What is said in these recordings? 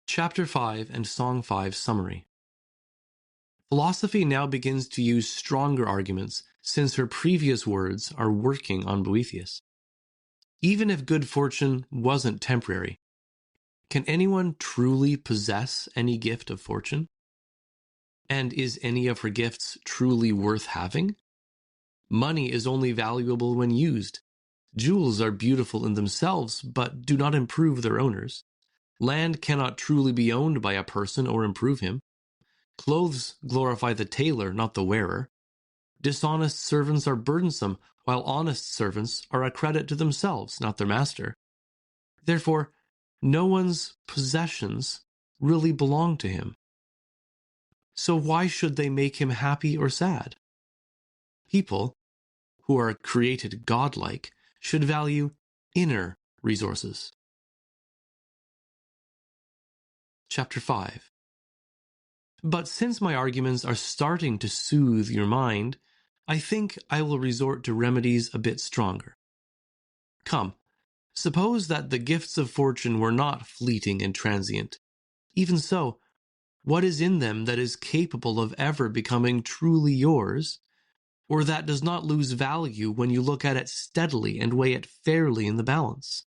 Chapter 5 and Song 5 Summary. Philosophy now begins to use stronger arguments since her previous words are working on Boethius. Even if good fortune wasn't temporary, can anyone truly possess any gift of fortune? And is any of her gifts truly worth having? Money is only valuable when used. Jewels are beautiful in themselves, but do not improve their owners. Land cannot truly be owned by a person or improve him. Clothes glorify the tailor, not the wearer. Dishonest servants are burdensome, while honest servants are a credit to themselves, not their master. Therefore, no one's possessions really belong to him. So why should they make him happy or sad? People, who are created godlike, should value inner resources. Chapter 5. But since my arguments are starting to soothe your mind, I think I will resort to remedies a bit stronger. Come, suppose that the gifts of fortune were not fleeting and transient. Even so, what is in them that is capable of ever becoming truly yours, or that does not lose value when you look at it steadily and weigh it fairly in the balance?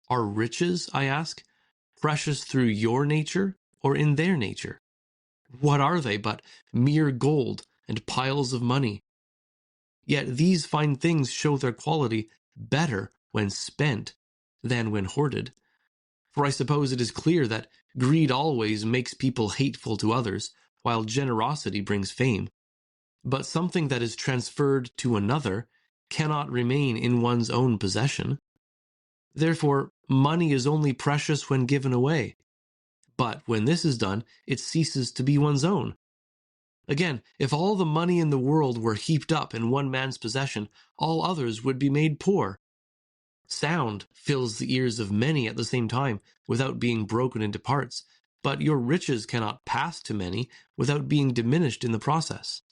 Are riches, I ask, precious through your nature or in their nature? What are they but mere gold and piles of money? Yet these fine things show their quality better when spent than when hoarded. For I suppose it is clear that greed always makes people hateful to others, while generosity brings fame. But something that is transferred to another cannot remain in one's own possession. Therefore, money is only precious when given away. But when this is done, it ceases to be one's own. Again, if all the money in the world were heaped up in one man's possession, all others would be made poor. Sound fills the ears of many at the same time without being broken into parts, but your riches cannot pass to many without being diminished in the process.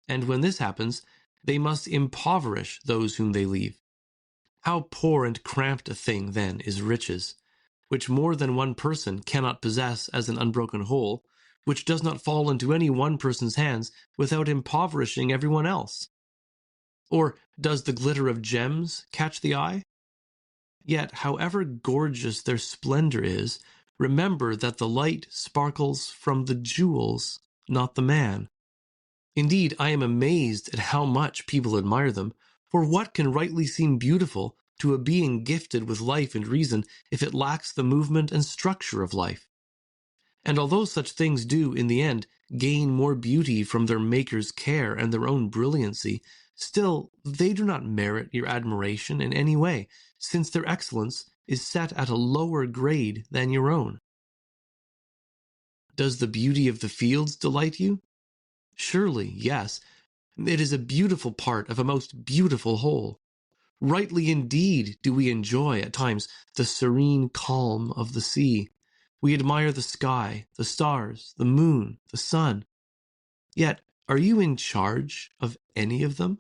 And when this happens, they must impoverish those whom they leave. How poor and cramped a thing, then, is riches, which more than one person cannot possess as an unbroken whole, which does not fall into any one person's hands without impoverishing everyone else. Or does the glitter of gems catch the eye? Yet, however gorgeous their splendor is, remember that the light sparkles from the jewels, not the man. Indeed, I am amazed at how much people admire them, for what can rightly seem beautiful to a being gifted with life and reason if it lacks the movement and structure of life? And although such things do, in the end, gain more beauty from their maker's care and their own brilliancy, still they do not merit your admiration in any way, since their excellence is set at a lower grade than your own. Does the beauty of the fields delight you? Surely, yes. It is a beautiful part of a most beautiful whole. Rightly indeed do we enjoy at times the serene calm of the sea. We admire the sky, the stars, the moon, the sun. Yet, are you in charge of any of them?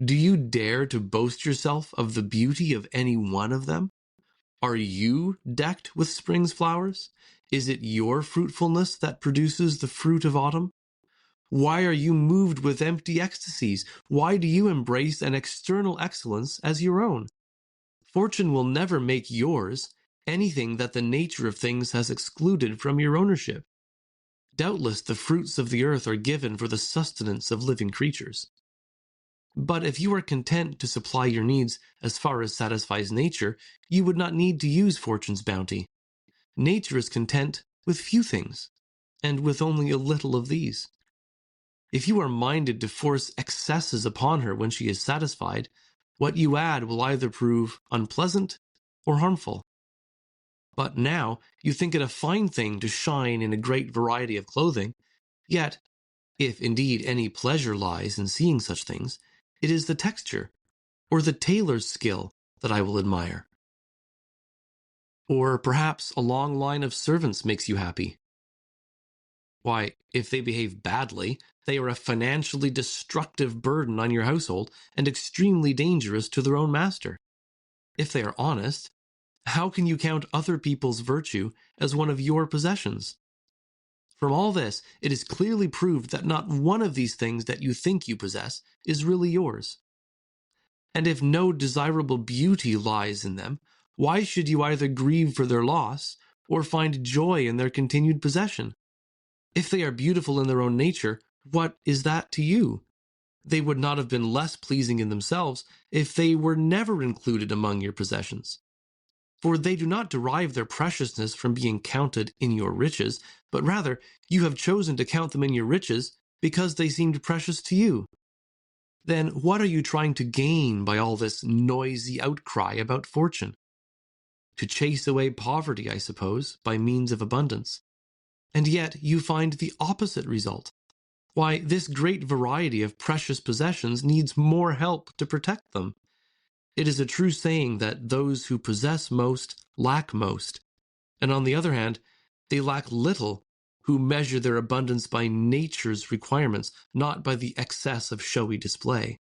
Do you dare to boast yourself of the beauty of any one of them? Are you decked with spring's flowers? Is it your fruitfulness that produces the fruit of autumn? Why are you moved with empty ecstasies? Why do you embrace an external excellence as your own? Fortune will never make yours anything that the nature of things has excluded from your ownership. Doubtless the fruits of the earth are given for the sustenance of living creatures. But if you are content to supply your needs as far as satisfies nature, you would not need to use fortune's bounty. Nature is content with few things, and with only a little of these. If you are minded to force excesses upon her when she is satisfied, what you add will either prove unpleasant or harmful. But now you think it a fine thing to shine in a great variety of clothing, yet, if indeed any pleasure lies in seeing such things, it is the texture, or the tailor's skill, that I will admire. Or perhaps a long line of servants makes you happy. Why, if they behave badly, they are a financially destructive burden on your household and extremely dangerous to their own master. If they are honest, How can you count other people's virtue as one of your possessions? From all this, it is clearly proved that not one of these things that you think you possess is really yours. And if no desirable beauty lies in them, why should you either grieve for their loss or find joy in their continued possession? If they are beautiful in their own nature, what is that to you? They would not have been less pleasing in themselves if they were never included among your possessions. For they do not derive their preciousness from being counted in your riches, but rather you have chosen to count them in your riches because they seemed precious to you. Then what are you trying to gain by all this noisy outcry about fortune? To chase away poverty, I suppose, by means of abundance. And yet you find the opposite result. Why, this great variety of precious possessions needs more help to protect them. It is a true saying that those who possess most lack most, and on the other hand, they lack little who measure their abundance by nature's requirements, not by the excess of showy display.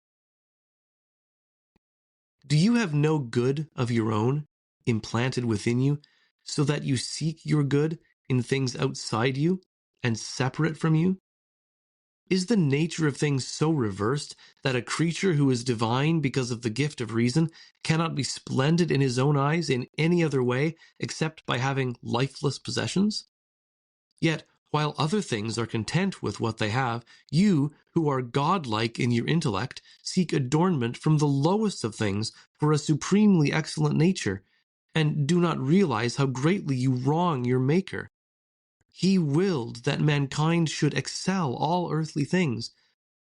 Do you have no good of your own implanted within you, so that you seek your good in things outside you and separate from you? Is the nature of things so reversed that a creature who is divine because of the gift of reason cannot be splendid in his own eyes in any other way except by having lifeless possessions? Yet, while other things are content with what they have, you, who are godlike in your intellect, seek adornment from the lowest of things for a supremely excellent nature, and do not realize how greatly you wrong your Maker. He willed that mankind should excel all earthly things,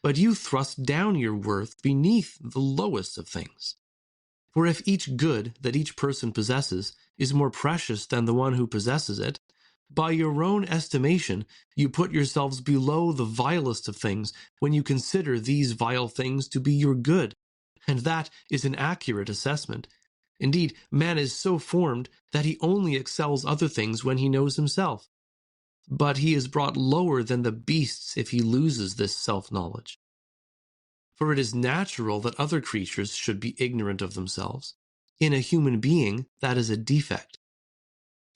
but you thrust down your worth beneath the lowest of things. For if each good that each person possesses is more precious than the one who possesses it, by your own estimation you put yourselves below the vilest of things when you consider these vile things to be your good, and that is an accurate assessment. Indeed, man is so formed that he only excels other things when he knows himself. But he is brought lower than the beasts if he loses this self-knowledge. For it is natural that other creatures should be ignorant of themselves. In a human being, that is a defect.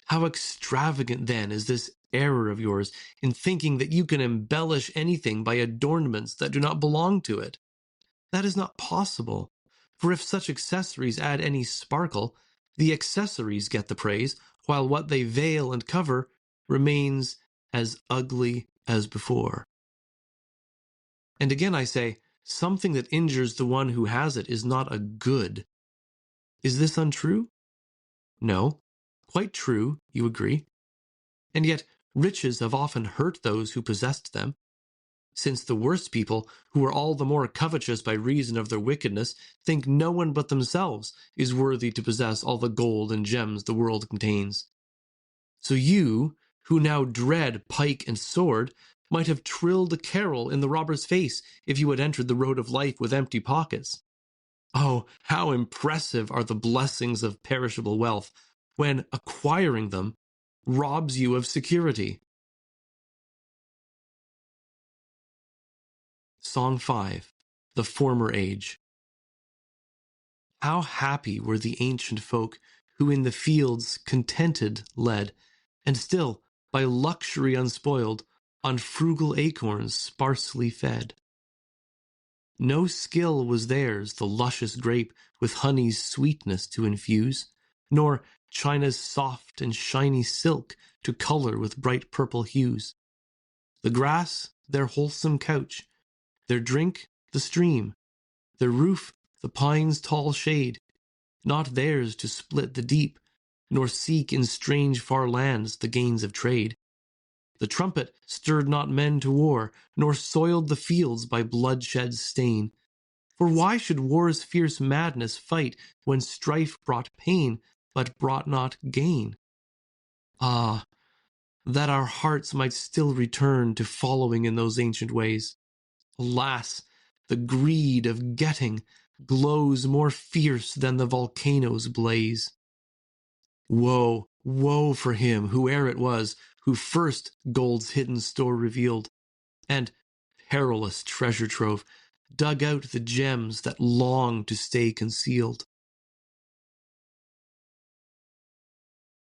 How extravagant, then, is this error of yours in thinking that you can embellish anything by adornments that do not belong to it. That is not possible, for if such accessories add any sparkle, the accessories get the praise, while what they veil and cover remains as ugly as before. And again I say, something that injures the one who has it is not a good. Is this untrue? No. Quite true, you agree. And yet riches have often hurt those who possessed them, since the worst people, who are all the more covetous by reason of their wickedness, think no one but themselves is worthy to possess all the gold and gems the world contains. So you, who now dread pike and sword, might have trilled a carol in the robber's face if you had entered the road of life with empty pockets. Oh, how impressive are the blessings of perishable wealth, when acquiring them robs you of security. Song 5. The Former Age. How happy were the ancient folk who in the fields contented led, and still, by luxury unspoiled, on frugal acorns sparsely fed. No skill was theirs the luscious grape with honey's sweetness to infuse, nor China's soft and shiny silk to color with bright purple hues. The grass their wholesome couch, their drink the stream, their roof the pine's tall shade, not theirs to split the deep, nor seek in strange far lands the gains of trade. The trumpet stirred not men to war, nor soiled the fields by bloodshed's stain. For why should war's fierce madness fight when strife brought pain, but brought not gain? Ah, that our hearts might still return to following in those ancient ways. Alas, the greed of getting glows more fierce than the volcano's blaze. Woe, woe for him, whoe'er it was, who first gold's hidden store revealed, and, perilous treasure trove, dug out the gems that long to stay concealed.